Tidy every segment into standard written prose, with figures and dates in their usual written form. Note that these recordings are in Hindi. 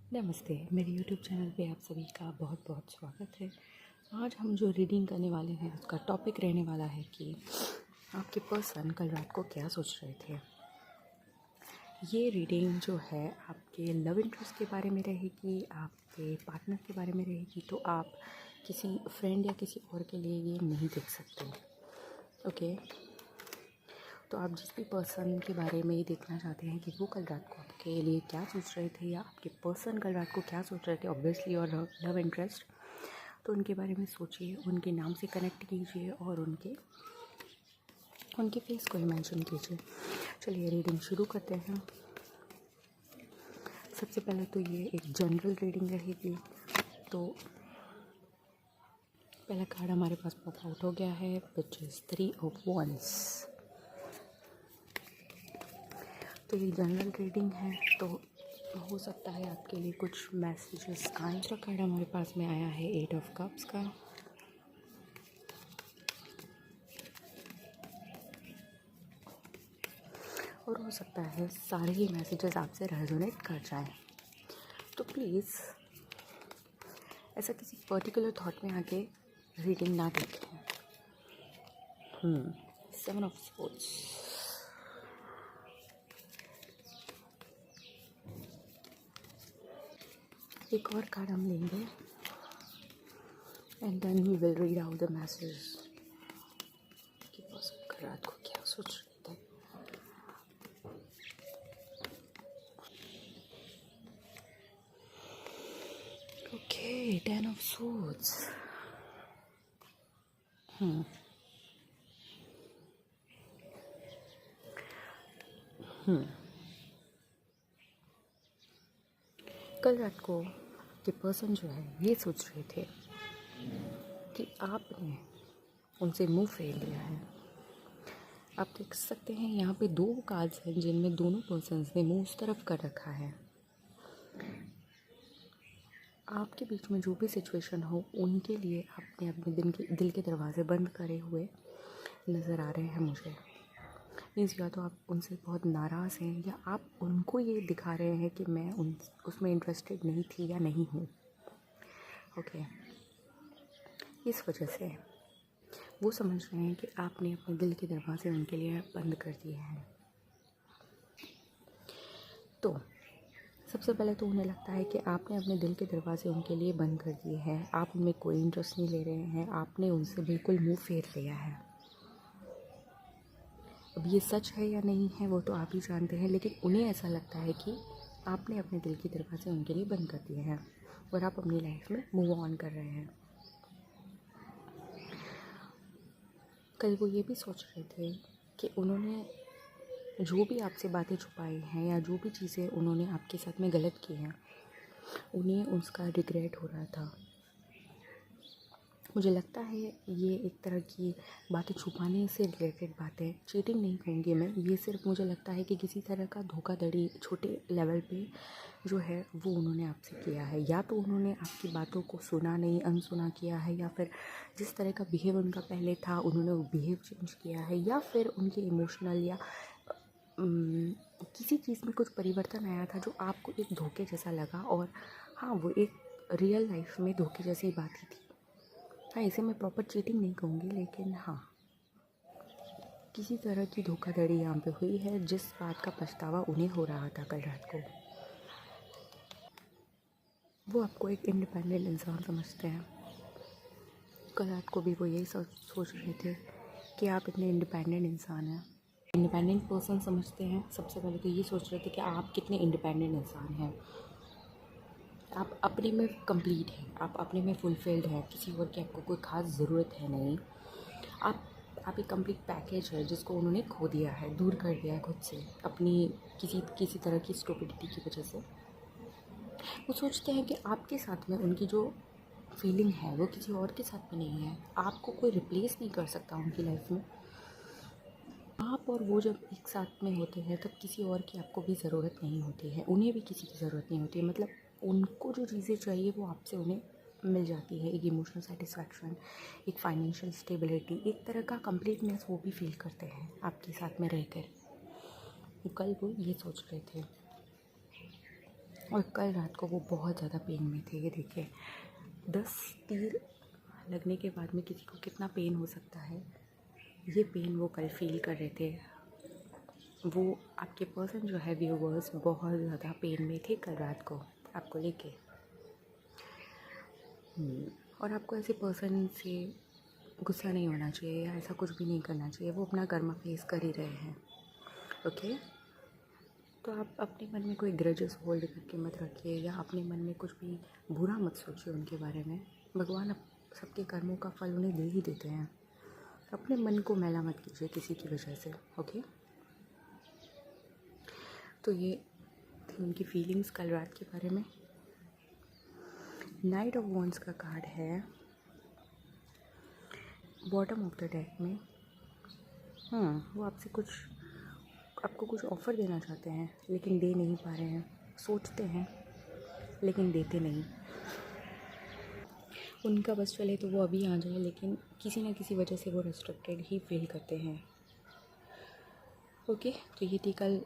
नमस्ते, मेरे यूट्यूब चैनल पे आप सभी का बहुत बहुत स्वागत है। आज हम जो रीडिंग करने वाले हैं उसका टॉपिक रहने वाला है कि आपके पर्सन कल रात को क्या सोच रहे थे। ये रीडिंग जो है आपके लव इंटरेस्ट के बारे में रहेगी, आपके पार्टनर के बारे में रहेगी, तो आप किसी फ्रेंड या किसी और के लिए ये नहीं देख सकते। ओके, तो आप जिस भी पर्सन के बारे में ये देखना चाहते हैं कि वो कल रात को आपके लिए क्या सोच रहे थे या आपके पर्सन कल रात को क्या सोच रहे थे, ऑब्वियसली और लव इंटरेस्ट, तो उनके बारे में सोचिए, उनके नाम से कनेक्ट कीजिए और उनके फेस को इमेजिन कीजिए। चलिए रीडिंग शुरू करते हैं। सबसे पहले तो ये एक जनरल रीडिंग रहेगी। तो पहला कार्ड हमारे पास पॉप आउट हो गया है, विच इज़ 3 ऑफ वंस। तो ये जनरल रीडिंग है, तो हो सकता है आपके लिए कुछ मैसेजेस आए। दूसरा कार्ड हमारे पास में आया है 8 ऑफ कप्स का। और हो सकता है सारे ही मैसेजेस आपसे रेजोनेट कर जाएं। तो प्लीज़ ऐसा किसी पर्टिकुलर थॉट में आके रीडिंग ना देखें। 7 ऑफ स्पोर्ट्स। एक और कार्ड हम लेंगे and then we will read out the message कि पर्सन कल रात को क्या सोच रहे थे। Okay, 10 of swords। कल रात को ये पर्सन जो है ये सोच रहे थे कि आपने उनसे मुंह फेर लिया है। आप देख सकते हैं यहाँ पे 2 कार्ड्स हैं जिनमें दोनों पर्सन्स ने मुंह उस तरफ कर रखा है। आपके बीच में जो भी सिचुएशन हो उनके लिए आपने अपने दिल के दरवाजे बंद करे हुए नज़र आ रहे हैं मुझे। मीन्स या तो आप उनसे बहुत नाराज़ हैं या आप उनको ये दिखा रहे हैं कि मैं उसमें इंटरेस्टेड नहीं थी या नहीं हूँ। ओके, इस वजह से वो समझ रहे हैं कि आपने अपने दिल के दरवाजे उनके लिए बंद कर दिए हैं। तो सबसे पहले तो उन्हें लगता है कि आपने अपने दिल के दरवाजे उनके लिए बंद कर दिए हैं, आप उनमें कोई इंटरेस्ट नहीं ले रहे हैं, आपने उनसे बिल्कुल मुंह फेर लिया है। अब ये सच है या नहीं है वो तो आप ही जानते हैं, लेकिन उन्हें ऐसा लगता है कि आपने अपने दिल के दरवाजे उनके लिए बंद कर दिए हैं और आप अपनी लाइफ में मूव ऑन कर रहे हैं। कल वो ये भी सोच रहे थे कि उन्होंने जो भी आपसे बातें छुपाई हैं या जो भी चीज़ें उन्होंने आपके साथ में गलत की हैं उन्हें उसका रिग्रेट हो रहा था। मुझे लगता है ये एक तरह की बातें छुपाने से रिलेटेड बातें, चीटिंग नहीं कहूँगी मैं, ये सिर्फ मुझे लगता है कि किसी तरह का धोखाधड़ी छोटे लेवल पे जो है वो उन्होंने आपसे किया है। या तो उन्होंने आपकी बातों को सुना नहीं, अनसुना किया है, या फिर जिस तरह का बिहेव उनका पहले था उन्होंने वो बिहेव चेंज किया है, या फिर उनके इमोशनल या किसी चीज़ में कुछ परिवर्तन आया था जो आपको एक धोखे जैसा लगा। और हाँ, वो एक रियल लाइफ में धोखे जैसी बात ही थी। हाँ, इसे मैं प्रॉपर चीटिंग नहीं कहूँगी, लेकिन हाँ किसी तरह की धोखाधड़ी यहाँ पे हुई है जिस बात का पछतावा उन्हें हो रहा था कल रात को। वो आपको एक इंडिपेंडेंट इंसान समझते हैं। कल रात को भी वो यही सोच रहे थे कि आप इतने इंडिपेंडेंट इंसान हैं, इंडिपेंडेंट पर्सन समझते हैं। सबसे पहले तो ये सोच रहे थे कि आप कितने इंडिपेंडेंट इंसान हैं, आप अपने में कंप्लीट हैं, आप अपने में फुलफिल्ड हैं, किसी और की आपको कोई ख़ास ज़रूरत है नहीं। आप एक कंप्लीट पैकेज है जिसको उन्होंने खो दिया है, दूर कर दिया है खुद से अपनी किसी तरह की स्टुपिडिटी की वजह से। वो सोचते हैं कि आपके साथ में उनकी जो फीलिंग है वो किसी और के साथ में नहीं है, आपको कोई रिप्लेस नहीं कर सकता उनकी लाइफ में। आप और वो जब एक साथ में होते हैं तब किसी और की आपको भी ज़रूरत नहीं होती है, उन्हें भी किसी की ज़रूरत नहीं होती है। मतलब उनको जो चीज़ें चाहिए वो आपसे उन्हें मिल जाती है। एक इमोशनल सेटिस्फैक्शन, एक फाइनेंशियल स्टेबिलिटी, एक तरह का कंप्लीटनेस वो भी फील करते हैं आपके साथ में रहकर। कल वो ये सोच रहे थे। और कल रात को वो बहुत ज़्यादा पेन में थे। ये देखिए 10 तीर लगने के बाद में किसी को कितना पेन हो सकता है, ये पेन वो कल फील कर रहे थे। वो आपके पर्सन जो है व्यूवर्स बहुत ज़्यादा पेन में थे कल रात को आपको लेके। और आपको ऐसे पर्सन से गुस्सा नहीं होना चाहिए या ऐसा कुछ भी नहीं करना चाहिए। वो अपना कर्म फेस कर ही रहे हैं। ओके, तो आप अपने मन में कोई ग्रजेस होल्ड करके मत रखिए या अपने मन में कुछ भी बुरा मत सोचिए उनके बारे में। भगवान सबके कर्मों का फल उन्हें दे ही देते हैं। अपने मन को मैला मत कीजिए किसी की वजह से। ओके, तो ये थी उनकी फीलिंग्स कल रात के बारे में। नाइट ऑफ वॉन्ड्स का कार्ड है बॉटम ऑफ द डेक में। वो आपको कुछ ऑफ़र देना चाहते हैं लेकिन दे नहीं पा रहे हैं। सोचते हैं लेकिन देते नहीं। उनका बस चले तो वो अभी आ जाए, लेकिन किसी न किसी वजह से वो रेस्ट्रिक्टेड ही फील करते हैं। ओके, तो ये थी कल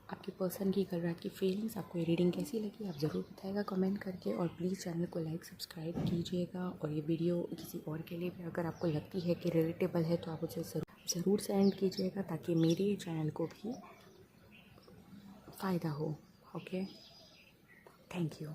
आपके पर्सन की कल रात की फीलिंग्स। आपको ये रीडिंग कैसी लगी आप ज़रूर बताइएगा कमेंट करके, और प्लीज़ चैनल को लाइक सब्सक्राइब कीजिएगा। और ये वीडियो किसी और के लिए भी अगर आपको लगती है कि रिलेटेबल है तो आप उसे ज़रूर सेंड कीजिएगा ताकि मेरे चैनल को भी फ़ायदा हो। Okay, thank you.